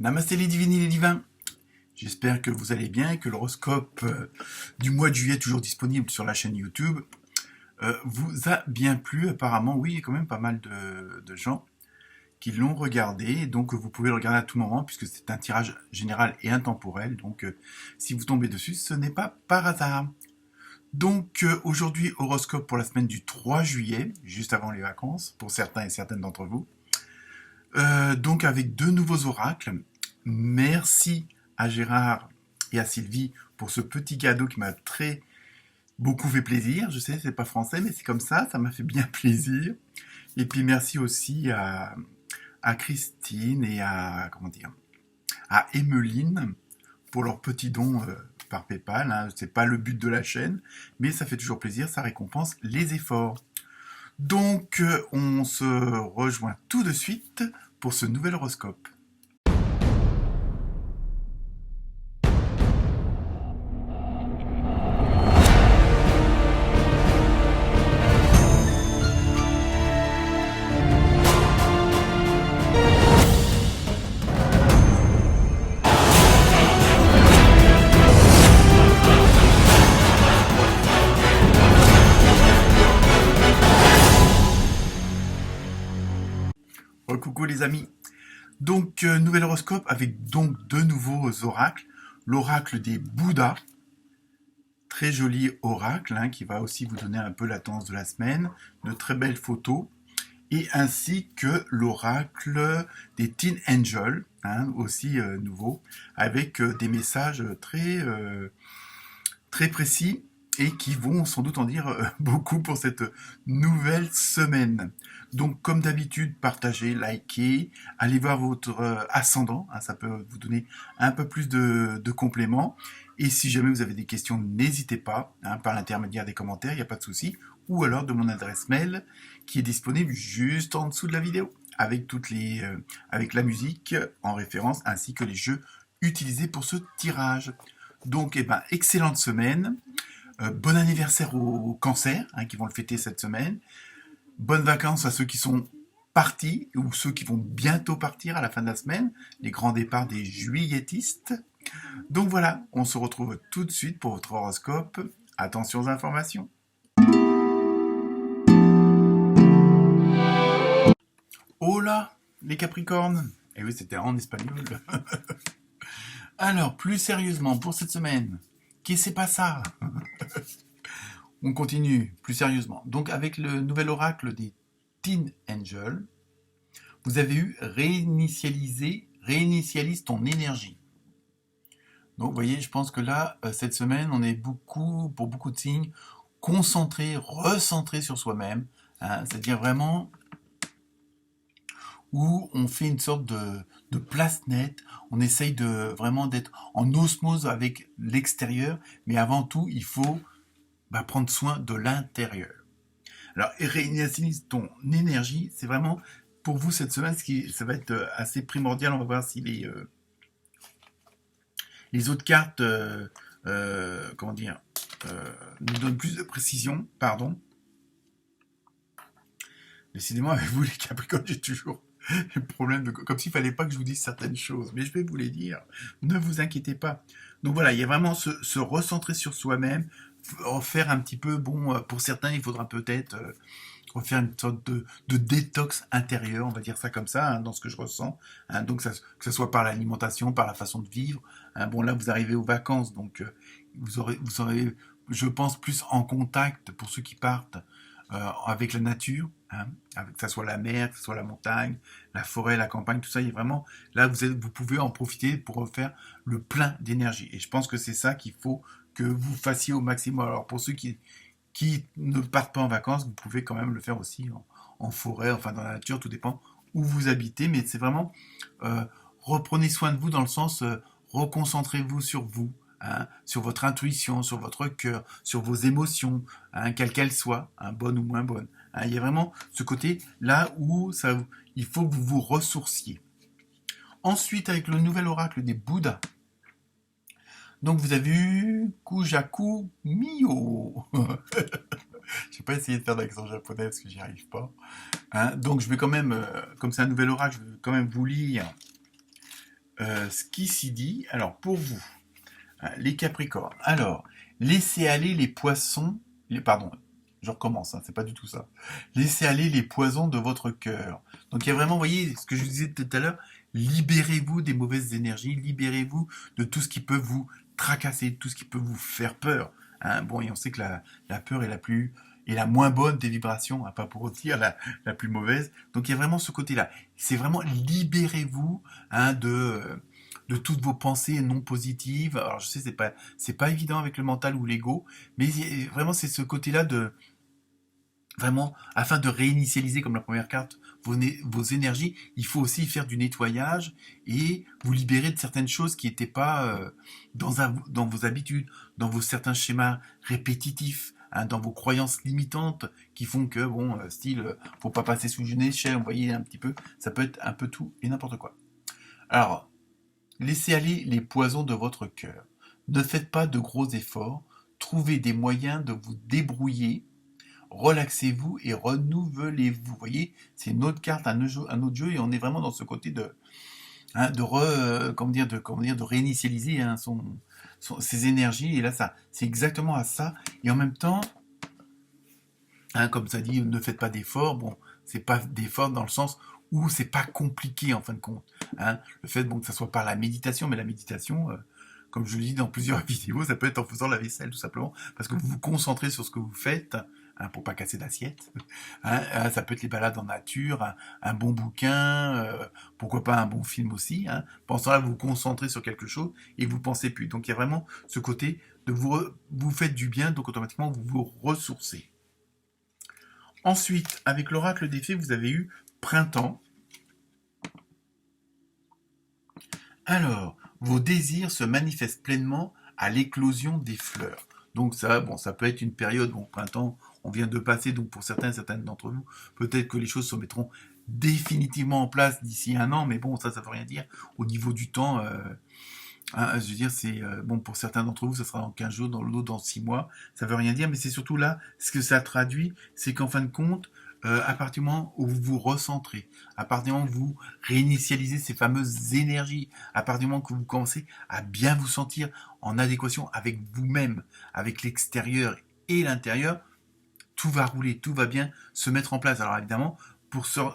Namasté les divines et les divins. J'espère que vous allez bien et que l'horoscope du mois de juillet, toujours disponible sur la chaîne YouTube, vous a bien plu. Apparemment, oui, il y a quand même pas mal de gens qui l'ont regardé. Donc, vous pouvez le regarder à tout moment puisque c'est un tirage général et intemporel. Donc, si vous tombez dessus, ce n'est pas par hasard. Donc, aujourd'hui, horoscope pour la semaine du 3 juillet, juste avant les vacances, pour certains et certaines d'entre vous. Donc, avec deux nouveaux oracles. Merci à Gérard et à Sylvie pour ce petit cadeau qui m'a beaucoup fait plaisir. Je sais, c'est pas français, mais c'est comme ça m'a fait bien plaisir. Et puis merci aussi à Christine et à Emmeline pour leur petit don par PayPal. Hein. C'est pas le but de la chaîne, mais ça fait toujours plaisir, ça récompense les efforts. Donc, on se rejoint tout de suite pour ce nouvel horoscope. Coucou les amis. Donc, nouvel horoscope avec donc deux nouveaux oracles. L'oracle des Bouddhas, très joli oracle, hein, qui va aussi vous donner un peu la tendance de la semaine, de très belles photos, et ainsi que l'oracle des Teen Angels, hein, aussi nouveau, avec des messages très précis et qui vont sans doute en dire beaucoup pour cette nouvelle semaine. Donc, comme d'habitude, partagez, likez, allez voir votre ascendant, hein, ça peut vous donner un peu plus de compléments. Et si jamais vous avez des questions, n'hésitez pas, hein, par l'intermédiaire des commentaires, il n'y a pas de souci, ou alors de mon adresse mail qui est disponible juste en dessous de la vidéo, avec avec la musique en référence, ainsi que les jeux utilisés pour ce tirage. Donc, excellente semaine. Bon anniversaire aux cancers, hein, qui vont le fêter cette semaine. Bonnes vacances à ceux qui sont partis ou ceux qui vont bientôt partir à la fin de la semaine. Les grands départs des juilletistes. Donc voilà, on se retrouve tout de suite pour votre horoscope. Attention aux informations. Hola, les Capricornes. Et oui, c'était en espagnol. Alors, plus sérieusement, pour cette semaine, qu'est-ce que c'est pas ça? On continue plus sérieusement. Donc avec le nouvel oracle des Teen Angels, vous avez eu réinitialise ton énergie. Donc vous voyez, je pense que là, cette semaine, on est pour beaucoup de signes, concentrés, recentrés sur soi-même. Hein, c'est-à-dire vraiment où on fait une sorte de place nette, on essaye vraiment d'être en osmose avec l'extérieur, mais avant tout, il faut prendre soin de l'intérieur. Alors, réinitialise ton énergie, c'est vraiment pour vous cette semaine, ça va être assez primordial. On va voir si les autres cartes, nous donnent plus de précision. Pardon. Décidément, avec vous les Capricornes, j'ai toujours le problème comme s'il fallait pas que je vous dise certaines choses, mais je vais vous les dire. Ne vous inquiétez pas. Donc voilà, il y a vraiment se recentrer sur soi-même, faire un petit peu, pour certains, il faudra peut-être refaire une sorte de détox intérieur, on va dire ça comme ça, hein, dans ce que je ressens. Hein, donc que ce soit par l'alimentation, par la façon de vivre. Hein, bon, là, vous arrivez aux vacances, donc vous aurez, je pense, plus en contact pour ceux qui partent avec la nature, hein, que ce soit la mer, que ce soit la montagne, la forêt, la campagne, tout ça. Il y a vraiment, là, vous pouvez en profiter pour faire le plein d'énergie. Et je pense que c'est ça qu'il faut que vous fassiez au maximum. Alors pour ceux qui ne partent pas en vacances, vous pouvez quand même le faire aussi en forêt, enfin dans la nature, tout dépend où vous habitez, mais c'est vraiment reprenez soin de vous dans le sens reconcentrez-vous sur vous, hein, sur votre intuition, sur votre cœur, sur vos émotions, hein, quelles qu'elles soient, hein, bonnes ou moins bonnes. Hein, il y a vraiment ce côté là où il faut que vous vous ressourciez. Ensuite, avec le nouvel oracle des Bouddhas, donc vous avez eu Kujaku Mio. Je vais pas essayer de faire l'accent japonais parce que j'y arrive pas. Hein, donc je vais quand même, comme c'est un nouvel oracle, je vais quand même vous lire ce qui s'y dit. Alors, pour vous, hein, les Capricornes. Alors, laissez aller les poissons. Pardon, je recommence, hein, c'est pas du tout ça. Laissez aller les poisons de votre cœur. Donc, il y a vraiment, vous voyez, ce que je vous disais tout à l'heure, libérez-vous des mauvaises énergies, libérez-vous de tout ce qui peut vous tracasser, tout ce qui peut vous faire peur. Hein. Bon, et on sait que la peur est la moins bonne des vibrations, hein, pas pour dire la plus mauvaise. Donc il y a vraiment ce côté-là. C'est vraiment libérez-vous, hein, de toutes vos pensées non positives. Alors je sais, c'est pas évident avec le mental ou l'ego, mais vraiment c'est ce côté-là de vraiment, afin de réinitialiser, comme la première carte, vos énergies, il faut aussi faire du nettoyage et vous libérer de certaines choses qui n'étaient pas dans vos habitudes, dans vos certains schémas répétitifs, hein, dans vos croyances limitantes qui font que, bon, faut pas passer sous une échelle, vous voyez un petit peu, ça peut être un peu tout et n'importe quoi. Alors, laissez aller les poisons de votre cœur. Ne faites pas de gros efforts, trouvez des moyens de vous débrouiller, relaxez-vous et renouvelez-vous. Vous voyez, c'est une autre carte, un autre jeu, et on est vraiment dans ce côté de, hein, de réinitialiser, hein, ses énergies. Et là, c'est exactement à ça. Et en même temps, hein, comme ça dit, ne faites pas d'efforts. Bon, c'est pas d'efforts dans le sens où c'est pas compliqué en fin de compte. Hein. Le fait, bon, que ça soit par la méditation, mais la méditation, comme je le dis dans plusieurs vidéos, ça peut être en faisant la vaisselle tout simplement, parce que vous vous concentrez sur ce que vous faites, hein, pour pas casser d'assiette. Hein, ça peut être les balades en nature, un bon bouquin, pourquoi pas un bon film aussi. Hein. Pendant ce temps-là, vous vous concentrez sur quelque chose et vous pensez plus. Donc il y a vraiment ce côté de vous faites du bien, donc automatiquement vous vous ressourcez. Ensuite, avec l'oracle des fées, vous avez eu printemps. Alors, vos désirs se manifestent pleinement à l'éclosion des fleurs. Donc ça, bon, ça peut être une période, bon, printemps, on vient de passer, donc pour certaines d'entre vous, peut-être que les choses se mettront définitivement en place d'ici un an, mais bon, ça veut rien dire. Au niveau du temps, hein, je veux dire, c'est bon, pour certains d'entre vous, ça sera dans 15 jours, dans l'autre dans 6 mois, ça veut rien dire, mais c'est surtout là, ce que ça traduit, c'est qu'en fin de compte, à partir du moment où vous vous recentrez, à partir du moment où vous réinitialisez ces fameuses énergies, à partir du moment que vous commencez à bien vous sentir en adéquation avec vous-même, avec l'extérieur et l'intérieur, tout va rouler, tout va bien se mettre en place. Alors évidemment,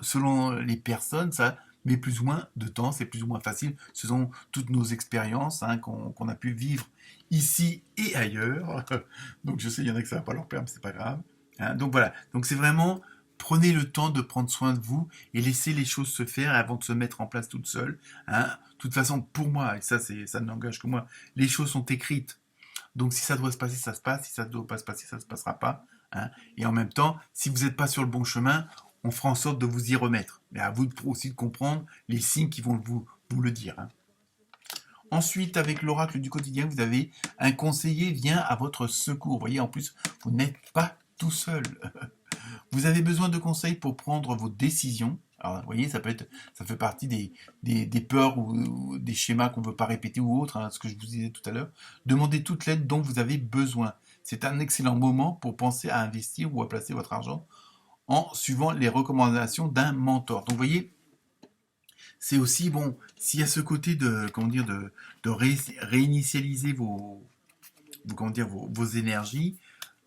selon les personnes, ça met plus ou moins de temps, c'est plus ou moins facile. Ce sont toutes nos expériences, hein, qu'on a pu vivre ici et ailleurs. Donc je sais, il y en a que ça va pas leur plaire, mais c'est pas grave. Hein. Donc voilà, donc c'est vraiment, prenez le temps de prendre soin de vous et laissez les choses se faire avant de se mettre en place toutes seules. Hein. De toute façon, pour moi, et ça n'engage que moi, les choses sont écrites. Donc si ça doit se passer, ça se passe. Si ça ne doit pas se passer, ça ne se passera pas. Hein. Et en même temps, si vous n'êtes pas sur le bon chemin, on fera en sorte de vous y remettre. Mais à vous aussi de comprendre les signes qui vont vous le dire. Hein. Ensuite, avec l'oracle du quotidien, vous avez un conseiller vient à votre secours. Vous voyez, en plus, vous n'êtes pas tout seul. Vous avez besoin de conseils pour prendre vos décisions. Alors, vous voyez, ça fait partie des peurs ou des schémas qu'on ne veut pas répéter ou autres, hein, ce que je vous disais tout à l'heure. Demandez toute l'aide dont vous avez besoin. C'est un excellent moment pour penser à investir ou à placer votre argent en suivant les recommandations d'un mentor. Donc, vous voyez, c'est aussi bon, s'il y a ce côté de, réinitialiser vos énergies,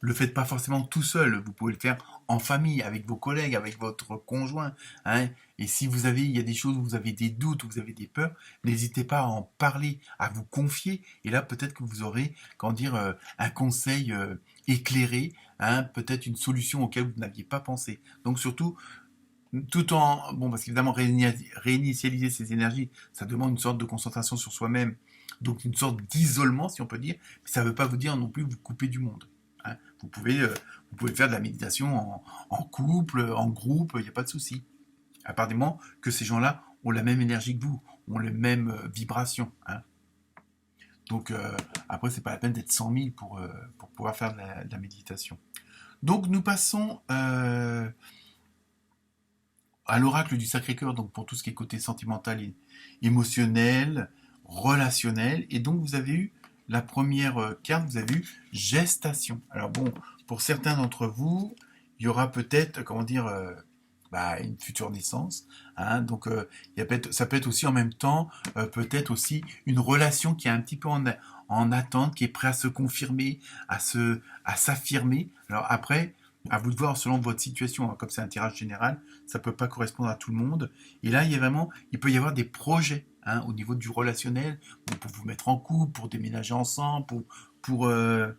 le faites pas forcément tout seul. Vous pouvez le faire en famille, avec vos collègues, avec votre conjoint. Hein. Et si il y a des choses où vous avez des doutes, où vous avez des peurs, n'hésitez pas à en parler, à vous confier. Et là, peut-être que vous aurez, un conseil éclairé, hein, peut-être une solution auquel vous n'aviez pas pensé. Donc surtout, parce qu'évidemment, réinitialiser ces énergies, ça demande une sorte de concentration sur soi-même, donc une sorte d'isolement, si on peut dire, mais ça ne veut pas vous dire non plus vous couper du monde. Hein. Vous pouvez faire de la méditation en couple, en groupe, il n'y a pas de souci. À part du moment que ces gens-là ont la même énergie que vous, ont les mêmes vibrations. Hein. Donc après, c'est pas la peine d'être 100 000 pour pouvoir faire de la méditation. Donc nous passons à l'oracle du Sacré-Cœur, donc pour tout ce qui est côté sentimental et émotionnel, relationnel. Et donc vous avez eu la première carte, vous avez eu gestation. Alors bon, pour certains d'entre vous, il y aura peut-être, une future naissance. Hein. Donc, ça peut être aussi en même temps, peut-être aussi une relation qui est un petit peu en attente, qui est prêt à se confirmer, à s'affirmer. Alors après, à vous de voir selon votre situation, hein. Comme c'est un tirage général, ça peut pas correspondre à tout le monde. Et là, il peut y avoir des projets, hein, au niveau du relationnel, pour vous mettre en couple, pour déménager ensemble, pour, euh,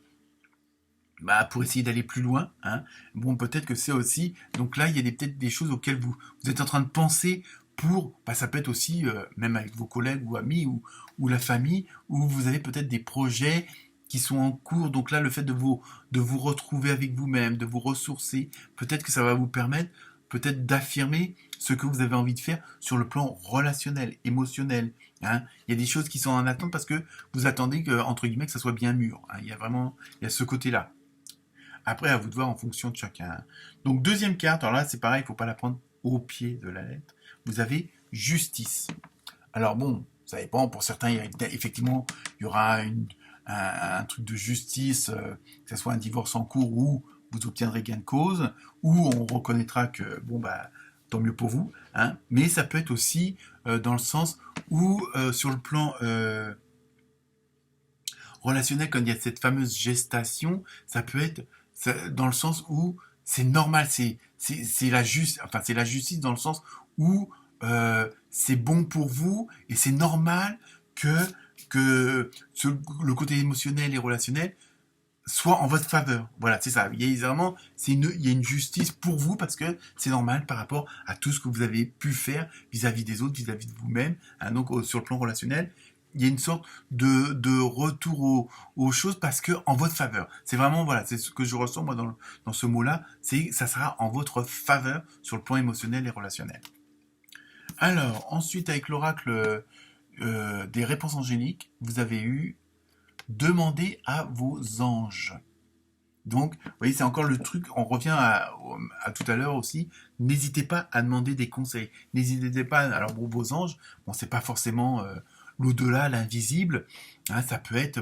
pour essayer d'aller plus loin. Hein. Bon, peut-être que c'est aussi. Donc là, il y a peut-être des choses auxquelles vous êtes en train de penser ça peut être aussi, même avec vos collègues ou amis ou la famille, où vous avez peut-être des projets qui sont en cours. Donc là, le fait de vous retrouver avec vous-même, de vous ressourcer, peut-être que ça va vous permettre peut-être d'affirmer ce que vous avez envie de faire sur le plan relationnel, émotionnel. Hein. Il y a des choses qui sont en attente parce que vous attendez que, entre guillemets, que ça soit bien mûr. Hein. Il y a ce côté-là. Après, à vous de voir en fonction de chacun. Donc, deuxième carte, alors là, c'est pareil, il ne faut pas la prendre au pied de la lettre. Vous avez justice. Alors bon, ça dépend, pour certains, effectivement, il y aura un truc de justice, que ce soit un divorce en cours où vous obtiendrez gain de cause, où on reconnaîtra que, tant mieux pour vous. Hein, mais ça peut être aussi dans le sens où, sur le plan relationnel, quand il y a cette fameuse gestation, ça peut être dans le sens où c'est normal, c'est c'est la justice dans le sens où c'est bon pour vous et c'est normal que le côté émotionnel et relationnel soit en votre faveur. Voilà, c'est ça. Il y a une justice pour vous parce que c'est normal par rapport à tout ce que vous avez pu faire vis-à-vis des autres, vis-à-vis de vous-même. Hein, donc, sur le plan relationnel, il y a une sorte de retour aux choses parce que en votre faveur. C'est vraiment, voilà, c'est ce que je ressens moi dans ce mot-là, ça sera en votre faveur sur le plan émotionnel et relationnel. Alors, ensuite, avec l'oracle des réponses angéliques, vous avez eu demandez à vos anges. Donc, vous voyez, c'est encore le truc, on revient à tout à l'heure aussi, n'hésitez pas à demander des conseils. N'hésitez pas, alors pour vos anges, bon, c'est pas forcément l'au-delà, l'invisible, hein, ça peut être,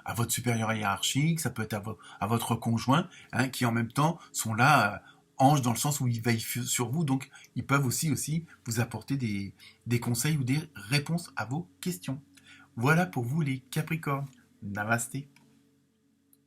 à votre supérieur hiérarchique, ça peut être à votre conjoint, hein, qui en même temps sont là, anges dans le sens où ils veillent sur vous, donc ils peuvent aussi vous apporter des conseils ou des réponses à vos questions. Voilà pour vous les Capricornes. Namasté.